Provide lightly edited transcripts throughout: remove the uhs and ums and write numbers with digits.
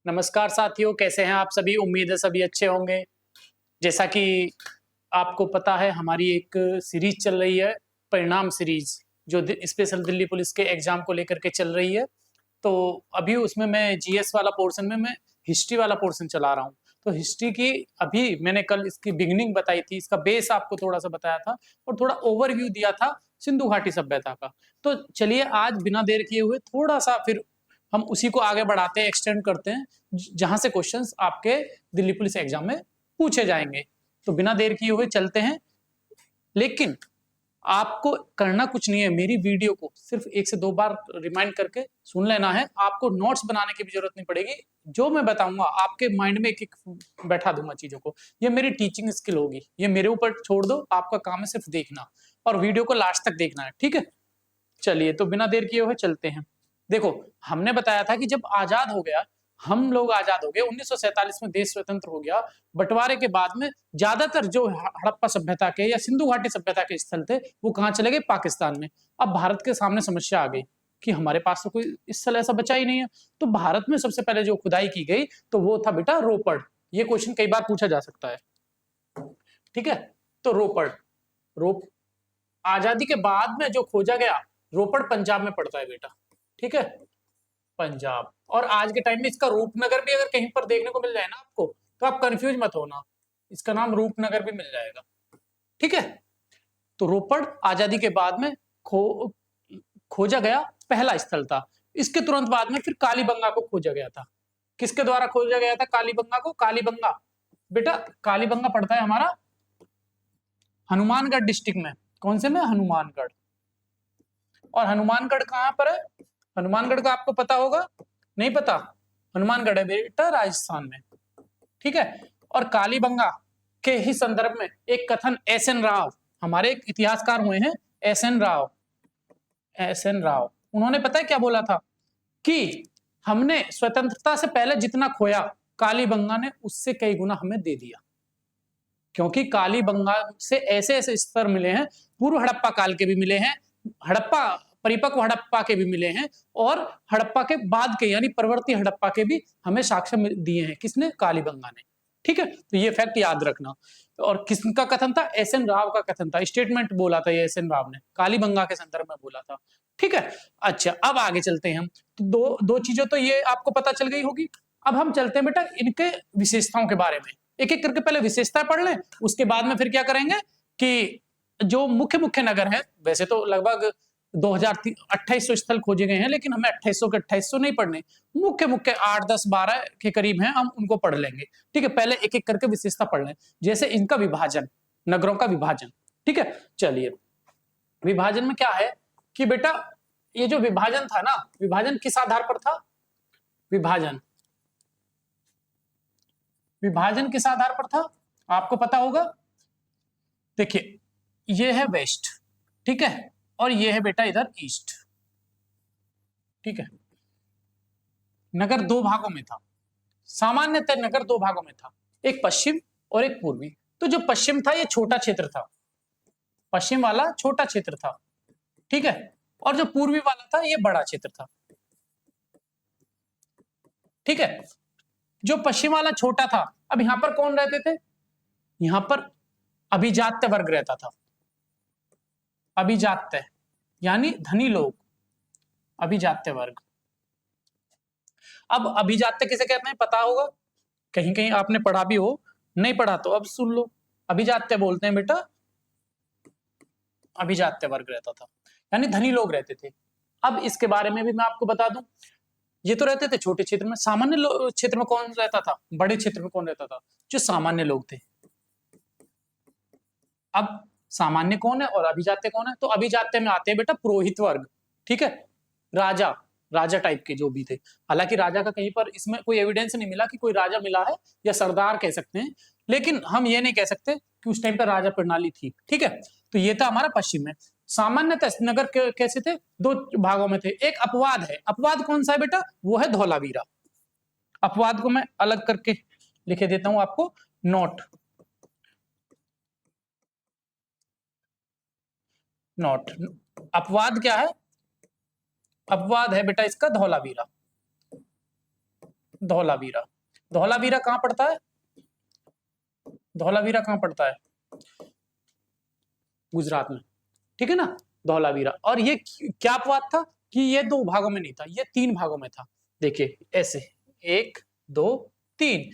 नमस्कार साथियों, कैसे हैं आप सभी। उम्मीद है सभी अच्छे होंगे। जैसा कि आपको पता है, हमारी एक सीरीज चल रही है, परिणाम सीरीज, जो स्पेशल दिल्ली पुलिस के एग्जाम को लेकर के चल रही है। तो अभी उसमें मैं जीएस वाला पोर्शन में मैं हिस्ट्री वाला पोर्शन चला रहा हूँ। तो हिस्ट्री की अभी मैंने कल इसकी बिगिनिंग बताई थी, इसका बेस आपको थोड़ा सा बताया था और थोड़ा ओवरव्यू दिया था सिंधु घाटी सभ्यता का। तो चलिए आज बिना देर किए हुए थोड़ा सा फिर हम उसी को आगे बढ़ाते हैं, एक्सटेंड करते हैं, जहां से क्वेश्चंस आपके दिल्ली पुलिस एग्जाम में पूछे जाएंगे। तो बिना देर किए हुए चलते हैं। लेकिन आपको करना कुछ नहीं है, मेरी वीडियो को सिर्फ 1 से 2 बार रिमाइंड करके सुन लेना है। आपको नोट्स बनाने की भी जरूरत नहीं पड़ेगी। जो मैं बताऊंगा आपके माइंड में एक एक बैठा दूंगा चीजों को। ये मेरी टीचिंग स्किल होगी, ये मेरे ऊपर छोड़ दो। आपका काम है सिर्फ देखना और वीडियो को लास्ट तक देखना है, ठीक है। चलिए तो बिना देर किए हुए चलते हैं। देखो, हमने बताया था कि जब आजाद हो गया, हम लोग आजाद हो गए 1947 में, देश स्वतंत्र हो गया। बंटवारे के बाद में ज्यादातर जो हड़प्पा सभ्यता के या सिंधु घाटी सभ्यता के स्थल थे वो कहाँ चले गए? पाकिस्तान में। अब भारत के सामने समस्या आ गई कि हमारे पास तो कोई स्थल ऐसा बचा ही नहीं है। तो भारत में सबसे पहले जो खुदाई की गई तो वो था बेटा रोपड़। ये क्वेश्चन कई बार पूछा जा सकता है, ठीक है। तो रोपड़, रोप आजादी के बाद में जो खोजा गया, रोपड़ पंजाब में पड़ता है बेटा, ठीक है, पंजाब। और आज के टाइम में इसका रूपनगर भी अगर कहीं पर देखने को मिल जाए ना आपको, तो आप कंफ्यूज मत होना, इसका नाम रूपनगर भी मिल जाएगा, ठीक है। तो रोपड़ आजादी के बाद में खोजा गया पहला स्थल था। इसके तुरंत बाद में फिर कालीबंगा को खोजा गया था। किसके द्वारा खोजा गया था कालीबंगा को? कालीबंगा बेटा, कालीबंगा पड़ता है हमारा हनुमानगढ़ डिस्ट्रिक्ट में। कौन से में? हनुमानगढ़। और हनुमानगढ़ कहां पर है? हनुमानगढ़ का आपको पता होगा, नहीं पता? हनुमानगढ़ है बेटा राजस्थान में, ठीक है। और कालीबंगा के ही संदर्भ में एक कथन एस एन राव, हमारे एक इतिहासकार हुए हैं S N Rao, S N Rao, उन्होंने पता है क्या बोला था कि हमने स्वतंत्रता से पहले जितना खोया, कालीबंगा ने उससे कई गुना हमें दे दिया। क्योंकि कालीबंगा से ऐसे ऐसे स्तर मिले हैं, पूर्व हड़प्पा काल के भी मिले हैं, हड़प्पा परिपक्व हड़प्पा के भी मिले हैं, और हड़प्पा के बाद के यानी परवर्ती हड़प्पा के भी हमें साक्ष्य दिए हैं। किसने? कालीबंगा ने, ठीक है। तो ये फैक्ट याद रखना। और किसका कथन था? एस एन राव का कथन था, स्टेटमेंट बोला था ये एस एन राव ने, कालीबंगा के संदर्भ में बोला था, ठीक है। अच्छा, अब आगे चलते हैं हम। तो दो दो चीजें तो ये आपको पता चल गई होगी। अब हम चलते हैं बेटा इनके विशेषताओं के बारे में, एक एक करके पहले विशेषता पढ़ लें, उसके बाद में फिर क्या करेंगे कि जो मुख्य मुख्य नगर है, वैसे तो लगभग 2800 स्थल खोजे गए हैं, लेकिन हमें 2800 के 2800 नहीं पढ़ने, मुख्य मुख्य 8 10 12 के करीब हैं, हम उनको पढ़ लेंगे, ठीक है। पहले एक एक करके विशेषता पढ़ लें, जैसे इनका विभाजन, नगरों का विभाजन, ठीक है। चलिए, विभाजन में क्या है कि बेटा ये जो विभाजन था ना, विभाजन किस आधार पर था? विभाजन विभाजन किस आधार पर था आपको पता होगा। देखिए, ये है वेस्ट, ठीक है, और ये है बेटा इधर ईस्ट, ठीक है। नगर दो भागों में था, सामान्यतः नगर दो भागों में था, एक पश्चिम और एक पूर्वी। तो जो पश्चिम था ये छोटा क्षेत्र था, पश्चिम वाला छोटा क्षेत्र था, ठीक है, और जो पूर्वी वाला था ये बड़ा क्षेत्र था, ठीक है। जो पश्चिम वाला छोटा था, अब यहां पर कौन रहते थे? यहां पर अभिजात्य वर्ग रहता था, अभिजात्य यानी धनी लोग, अभिजात्य वर्ग। अब अभिजात्य किसे कहते हैं पता होगा, कहीं कहीं आपने पढ़ा भी हो, नहीं पढ़ा तो अब सुन लो। अभिजात्य बोलते हैं बेटा, अभिजात्य वर्ग रहता था यानी धनी लोग रहते थे। अब इसके बारे में भी मैं आपको बता दूं, ये तो रहते थे छोटे क्षेत्र में, सामान्य क्षेत्र में कौन रहता था? बड़े क्षेत्र में कौन रहता था? जो सामान्य लोग थे। अब सामान्य कौन है और अभिजात्य कौन है? तो अभिजात्य में आते हैं बेटा पुरोहित वर्ग, ठीक है, राजा, राजा टाइप के जो भी थे। हालांकि राजा का कहीं पर इसमें कोई एविडेंस नहीं मिला कि कोई राजा मिला है, या सरदार कह सकते हैं, लेकिन हम ये नहीं कह सकते कि उस टाइम पर राजा प्रणाली थी, ठीक है। तो ये था हमारा पश्चिम में। सामान्यतः नगर कैसे थे? दो भागों में थे। एक अपवाद है, अपवाद कौन सा है बेटा? वो है धौलावीरा। अपवाद को मैं अलग करके लिखे देता हूं आपको, नोट, नोट। अपवाद क्या है? अपवाद है बेटा इसका धौलावीरा, धौलावीरा। धौलावीरा कहाँ पड़ता है? धौलावीरा कहाँ पड़ता है? गुजरात में, ठीक है ना, धौलावीरा। और ये क्या अपवाद था कि ये 2 भागों में नहीं था, ये 3 भागों में था। देखिए ऐसे 1 2 3।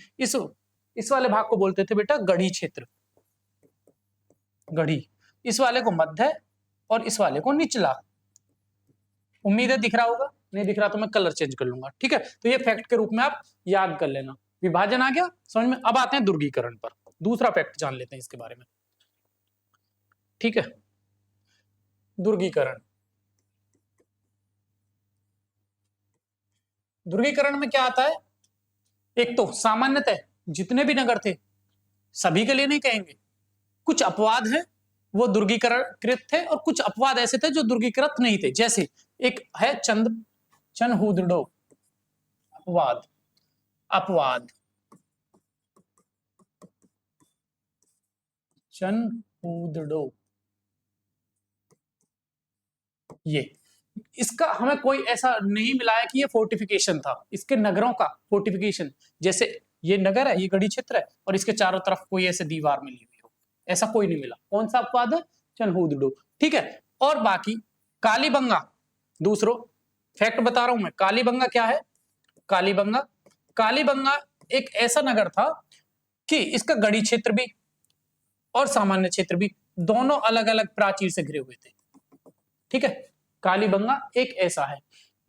इस वाले भाग को बोलते थे बेटा गढ़ी क्षेत्र, गढ़ी। इस वाले को मध्य और इस वाले को निचला। उम्मीद है दिख रहा होगा, नहीं दिख रहा तो मैं कलर चेंज कर लूंगा, ठीक है। तो ये फैक्ट के रूप में आप याद कर लेना। विभाजन आ गया समझ में। अब आते हैं दुर्गीकरण पर, दूसरा फैक्ट जान लेते हैं इसके बारे में, ठीक है। दुर्गीकरण, दुर्गीकरण में क्या आता है? एक तो सामान्यतः जितने भी नगर थे, सभी के लिए नहीं कहेंगे, कुछ अपवाद हैं वो दुर्गीकरणकृत थे और कुछ अपवाद ऐसे थे जो दुर्गीकृत नहीं थे। जैसे एक है चनहुदड़ो अपवाद, अपवाद चनहुदड़ो, ये इसका हमें कोई ऐसा नहीं मिला है कि ये फोर्टिफिकेशन था, इसके नगरों का फोर्टिफिकेशन। जैसे ये नगर है, ये गढ़ी क्षेत्र है और इसके चारों तरफ कोई ऐसे दीवार मिली हुई हो, ऐसा कोई नहीं मिला। कौन सा अपवाद है? चनहुदड़ो, ठीक है। और बाकी कालीबंगा, दूसरो फैक्ट बता रहा हूं मैं। कालीबंगा क्या है? कालीबंगा, कालीबंगा एक ऐसा नगर था कि इसका गढ़ी क्षेत्र भी और सामान्य क्षेत्र भी दोनों अलग अलग प्राचीर से घिरे हुए थे, ठीक है। कालीबंगा एक ऐसा है।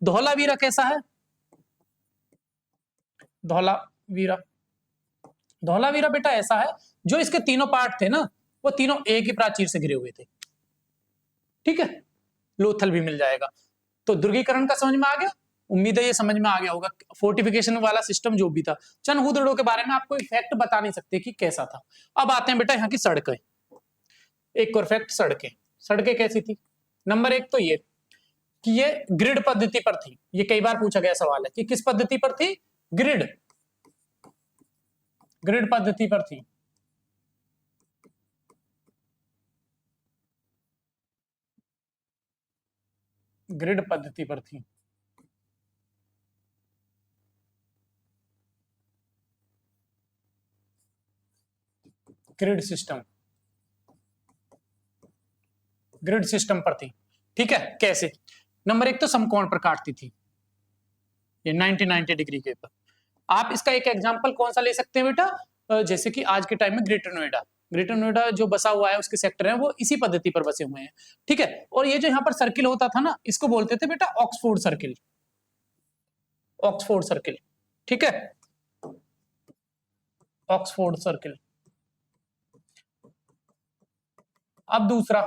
धौलावीरा कैसा है? धौलावीरा, धौलावीरा बेटा ऐसा है जो इसके तीनों पार्ट थे ना, वो तीनों एक ही प्राचीर से घिरे हुए थे, ठीक है। लोथल भी मिल जाएगा। तो दुर्गीकरण का समझ में आ गया, उम्मीद है ये समझ में आ गया होगा। फोर्टिफिकेशन वाला सिस्टम जो भी था। चनहुदड़ो के बारे में आपको फैक्ट बता नहीं सकते कि कैसा था। अब आते हैं बेटा यहाँ की सड़कें। एक और फैक्ट, सड़कें, सड़कें कैसी थी? नंबर 1 तो ये कि ये ग्रिड पद्धति पर थी। ये कई बार पूछा गया सवाल है कि किस पद्धति पर थी? ग्रिड, ग्रिड पद्धति पर थी। ग्रिड पद्धति पर थी। ग्रिड सिस्टम, ग्रिड सिस्टम पर थी, ठीक है। कैसे? नंबर 1 तो समकोण पर काटती थी, ये 90 डिग्री के ऊपर। आप इसका एक एग्जांपल कौन सा ले सकते हैं बेटा? जैसे कि आज के टाइम में ग्रेटर नोएडा, ग्रेटर नोएडा जो बसा हुआ है, उसके सेक्टर हैं वो इसी पद्धति पर बसे हुए हैं, ठीक है। और ये जो यहाँ पर सर्किल होता था ना, इसको बोलते थे बेटा ऑक्सफोर्ड सर्किल, ऑक्सफोर्ड सर्किल, ठीक है, ऑक्सफोर्ड सर्किल। अब दूसरा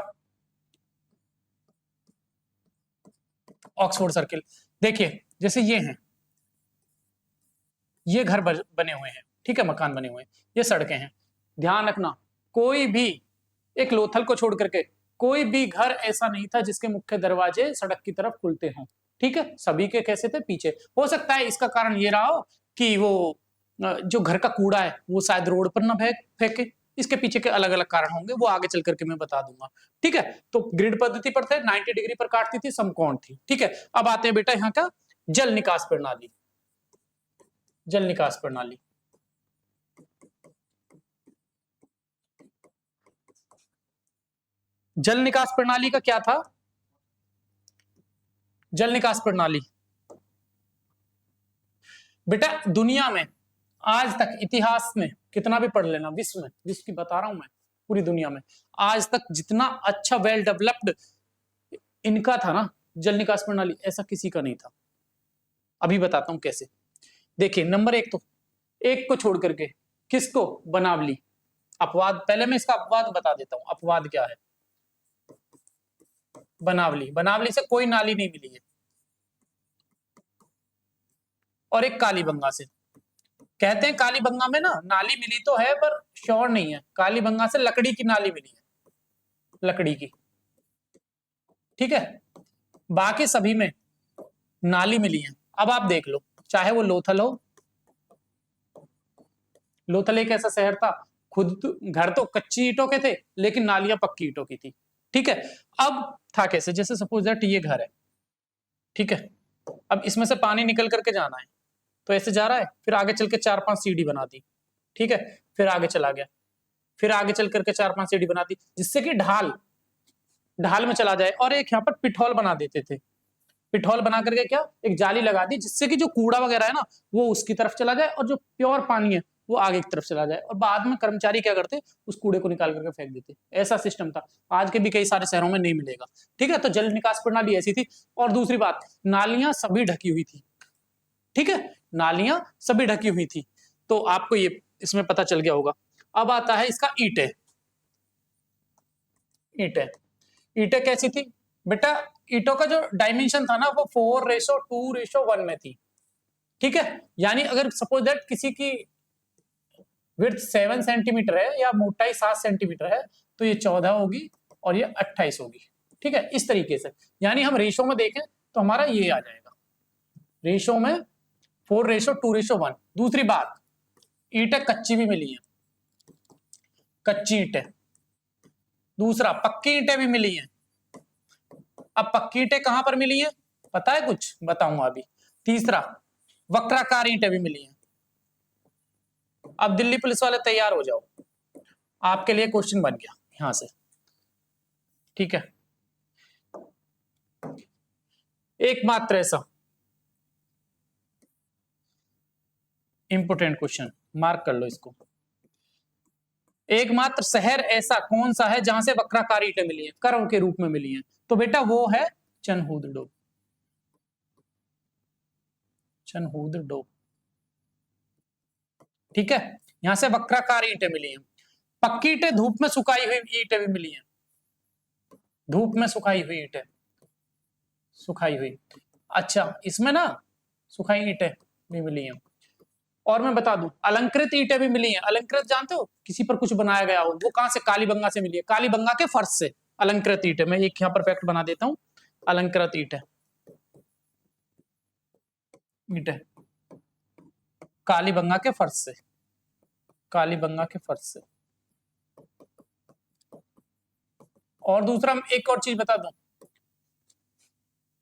ऑक्सफोर्ड सर्किल, देखिए जैसे ये हैं, ये घर बने हुए हैं, ठीक है, मकान बने हुए हैं, ये सड़कें हैं। ध्यान रखना, कोई भी एक लोथल को छोड़ करके कोई भी घर ऐसा नहीं था जिसके मुख्य दरवाजे सड़क की तरफ खुलते हों, ठीक है। सभी के कैसे थे? पीछे। हो सकता है इसका कारण ये रहा हो कि वो जो घर का कूड़ा है वो शायद रोड पर ना फेंके, इसके पीछे के अलग अलग कारण होंगे, वो आगे चल करके मैं बता दूंगा, ठीक है। तो ग्रिड पद्धति पर थे, 90 डिग्री पर काटती थी, समकोण थी, ठीक है। अब आते हैं बेटा यहाँ का जल निकास प्रणाली, जल निकास प्रणाली। जल निकास प्रणाली का क्या था? जल निकास प्रणाली बेटा दुनिया में आज तक, इतिहास में कितना भी पढ़ लेना, विश्व में, विश्व की बता रहा हूं मैं, पूरी दुनिया में आज तक जितना अच्छा वेल डेवलप्ड इनका था ना जल निकास प्रणाली, ऐसा किसी का नहीं था। अभी बताता हूं कैसे। देखिए नंबर 1 तो एक को छोड़ करके, किसको? बनावली। अपवाद, पहले मैं इसका अपवाद बता देता हूं, अपवाद क्या है। बनावली, बनावली से कोई नाली नहीं मिली है। और एक कालीबंगा से, कहते हैं कालीबंगा में ना नाली मिली तो है पर श्योर नहीं है, कालीबंगा से लकड़ी की नाली मिली है, लकड़ी की, ठीक है। बाकी सभी में नाली मिली है। अब आप देख लो, चाहे वो लोथल हो, लोथल एक ऐसा शहर था, खुद घर तो कच्ची ईंटों के थे लेकिन नालियां पक्की ईंटों की थी, ठीक है। अब था कैसे? जैसे सपोज दैट ये घर है, ठीक है, अब इसमें से पानी निकल करके जाना है, तो ऐसे जा रहा है, फिर आगे चल के 4-5 सीढ़ी बना दी, ठीक है, फिर आगे चला गया, फिर आगे चल करके 4-5 सीढ़ी बना दी, जिससे कि ढाल में चला जाए। और एक यहाँ पर पिठौल बना देते थे, पिठौल बना करके क्या, एक जाली लगा दी, जिससे कि जो कूड़ा वगैरह है ना वो उसकी तरफ चला जाए और जो प्योर पानी है वो आगे की तरफ चला जाए। और बाद में कर्मचारी क्या करते, उस कूड़े को निकाल करके फेंक देते। ऐसा सिस्टम था, आज के भी कई सारे शहरों में नहीं मिलेगा, ठीक है। तो जल निकास प्रणाली ऐसी थी। और दूसरी बात, नालियां सभी ढकी हुई थी, ठीक है, नालियां सभी ढकी हुई थी। तो आपको ये इसमें पता चल गया होगा। अब आता है इसका ईंटें। ईंटें कैसी थी बेटा, ईंटों का जो डायमेंशन था ना वो 4:2:1 में थी, ठीक है। यानी अगर सपोज दैट किसी की विड्थ 7 सेंटीमीटर है या मोटाई 7 सेंटीमीटर है, तो ये 14 होगी और ये 28 होगी, ठीक है, इस तरीके से। यानी हम रेशो में देखें तो हमारा ये आ जाएगा, रेशो में 4:2:1। दूसरी बात, ईंटें कच्ची भी मिली है, कच्ची ईंटें। दूसरा, पक्की ईंटें भी मिली हैं। अब पक्की ईंटें कहां पर मिली हैं पता है, कुछ बताऊंगा अभी। तीसरा, वक्राकार ईंटें भी मिली हैं। अब दिल्ली पुलिस वाले तैयार हो जाओ, आपके लिए क्वेश्चन बन गया यहां से, ठीक है। एकमात्र ऐसा इंपोर्टेंट क्वेश्चन, मार्क कर लो इसको। एकमात्र शहर ऐसा कौन सा है जहां से वक्राकार ईंटें मिली हैं, कर्व के रूप में मिली हैं? तो बेटा वो है चनहूदड़ो, चनहूदड़ो, ठीक है। यहां से वक्राकार ईंटें मिली हैं। पक्की ईंटें, धूप में सुखाई हुई ईंटें भी मिली हैं, धूप में सुखाई हुई ईंटें, सुखाई हुई। अच्छा, इसमें ना सुखाई ईंटें भी मिली हैं। और मैं बता दूं, अलंकृत ईंटें भी मिली हैं। अलंकृत जानते हो, किसी पर कुछ बनाया गया हो, वो कहां से, कालीबंगा से मिली है, कालीबंगा के फर्श से अलंकृत ईंटें। मैं एक यहां पर फैक्ट बना देता हूं, अलंकृत ईंटें, ईंटें कालीबंगा के फर्श से, कालीबंगा के फर्श से। और दूसरा एक और चीज बता दूं,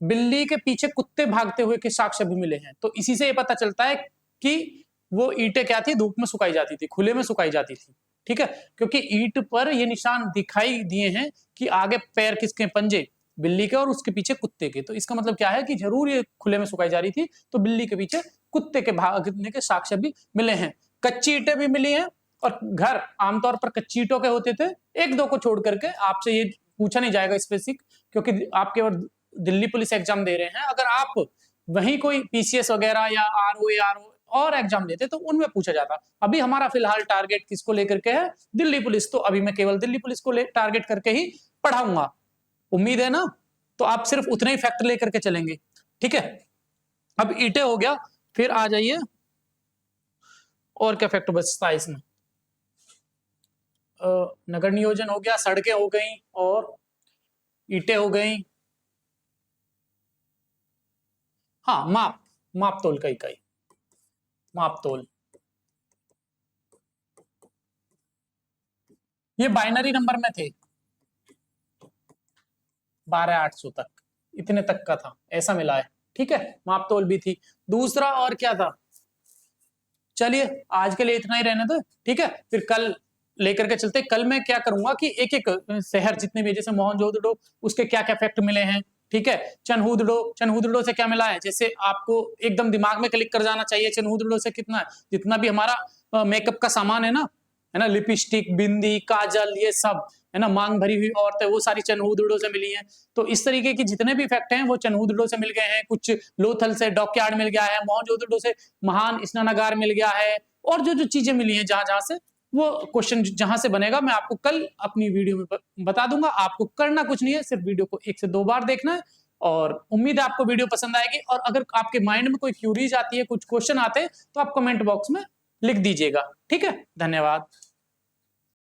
बिल्ली के पीछे कुत्ते भागते हुए के साक्ष्य भी मिले हैं। तो इसी से ये पता चलता है कि वो ईंटें क्या थी, धूप में सुखाई जाती थी, खुले में सुखाई जाती थी, ठीक है। क्योंकि ईंट पर ये निशान दिखाई दिए हैं कि आगे पैर किसके, पंजे बिल्ली के और उसके पीछे कुत्ते के। तो इसका मतलब क्या है कि जरूर ये खुले में सुखाई जा रही थी, तो बिल्ली के पीछे कुत्ते के भागने के साक्ष्य भी मिले हैं। कच्ची ईंटें भी मिली हैं। और घर आमतौर पर कच्ची ईंटों के होते थे, एक दो को छोड़ करके। आपसे ये पूछा नहीं जाएगा स्पेसिफिक, क्योंकि आप केवल दिल्ली पुलिस एग्जाम दे रहे हैं। अगर आप वहीं कोई पीसीएस वगैरह या आरओ और एग्जाम देते तो उनमें पूछा जाता। अभी हमारा फिलहाल टारगेट किसको लेकर के है, दिल्ली पुलिस। तो अभी मैं केवल दिल्ली पुलिस को टारगेट करके ही पढ़ाऊंगा, उम्मीद है ना। तो आप सिर्फ उतने ही फैक्ट लेकर के चलेंगे, ठीक है। अब ईंटें हो गया, फिर आ जाइए और क्या फैक्ट बचता है इसमें। नगर नियोजन हो गया, सड़कें हो गई और ईंटें हो गई। हाँ, माप तोल का इकाई, माप तोल। ये बाइनरी नंबर में थे, 12,800 तक, इतने तक का था, ऐसा मिला है, ठीक है। माप तोल भी थी। दूसरा और क्या था, चलिए आज के लिए इतना ही रहने दो, ठीक है। फिर कल लेकर के चलते। कल मैं क्या करूंगा कि एक एक शहर जितने भी, जैसे मोहनजोदड़ो, उसके क्या क्या फैक्ट मिले हैं, ठीक है। चनहूदड़ो से क्या मिला है, जैसे आपको एकदम दिमाग में क्लिक कर जाना चाहिए। चनहूदड़ो से कितना है, जितना भी हमारा मेकअप का सामान है ना, लिपस्टिक, बिंदी, काजल, ये सब है ना, मांग भरी हुई औरतें, वो सारी चनहूदड़ो से मिली हैं। तो इस तरीके की जितने भी फैक्ट हैं वो चनहूदड़ो से मिल गए हैं। कुछ लोथल से डॉकयार्ड मिल गया है, मोहनजोदड़ो से महान स्नानागार मिल गया है, और जो जो चीजें मिली हैं जहां जहां से, वो क्वेश्चन जहां से बनेगा मैं आपको कल अपनी वीडियो में बता दूंगा। आपको करना कुछ नहीं है, सिर्फ वीडियो को 1 से 2 बार देखना है। और उम्मीद है आपको वीडियो पसंद आएगी। और अगर आपके माइंड में कोई क्यूरीज आती है, कुछ क्वेश्चन आते हैं, तो आप कमेंट बॉक्स में लिख दीजिएगा, ठीक है। धन्यवाद।